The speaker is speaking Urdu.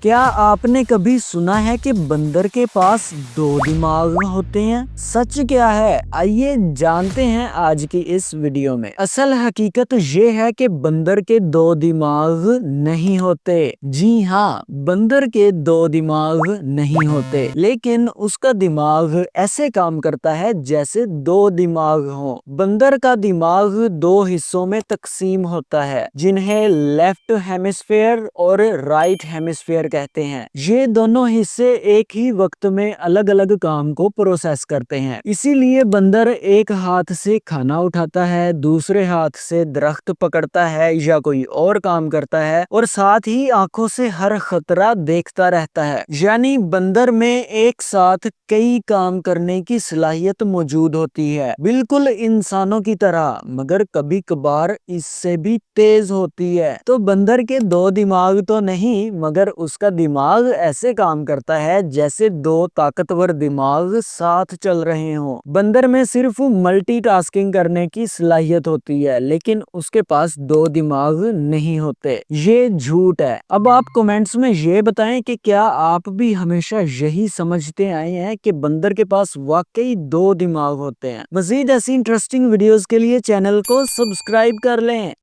کیا آپ نے کبھی سنا ہے کہ بندر کے پاس دو دماغ ہوتے ہیں؟ سچ کیا ہے؟ آئیے جانتے ہیں آج کی اس ویڈیو میں۔ اصل حقیقت یہ ہے کہ بندر کے دو دماغ نہیں ہوتے۔ جی ہاں، بندر کے دو دماغ نہیں ہوتے، لیکن اس کا دماغ ایسے کام کرتا ہے جیسے دو دماغ ہوں۔ بندر کا دماغ دو حصوں میں تقسیم ہوتا ہے، جنہیں لیفٹ ہیمسفیئر اور رائٹ ہیمسفیئر کہتے ہیں۔ یہ دونوں حصے ایک ہی وقت میں الگ الگ کام کو پروسیس کرتے ہیں۔ اسی لیے بندر ایک ہاتھ سے کھانا اٹھاتا ہے، دوسرے ہاتھ سے درخت پکڑتا ہے یا کوئی اور کام کرتا ہے، اور ساتھ ہی آنکھوں سے ہر خطرہ دیکھتا رہتا ہے۔ یعنی بندر میں ایک ساتھ کئی کام کرنے کی صلاحیت موجود ہوتی ہے، بالکل انسانوں کی طرح، مگر کبھی کبھار اس سے بھی تیز ہوتی ہے۔ تو بندر کے دو دماغ تو نہیں، مگر اس کا دماغ ایسے کام کرتا ہے جیسے دو طاقتور دماغ ساتھ چل رہے ہوں۔ بندر میں صرف ملٹی ٹاسکنگ کرنے کی صلاحیت ہوتی ہے، لیکن اس کے پاس دو دماغ نہیں ہوتے۔ یہ جھوٹ ہے۔ اب آپ کومنٹس میں یہ بتائیں کہ کیا آپ بھی ہمیشہ یہی سمجھتے آئے ہیں کہ بندر کے پاس واقعی دو دماغ ہوتے ہیں؟ مزید ایسی انٹرسٹنگ ویڈیوز کے لیے چینل کو سبسکرائب کر لیں۔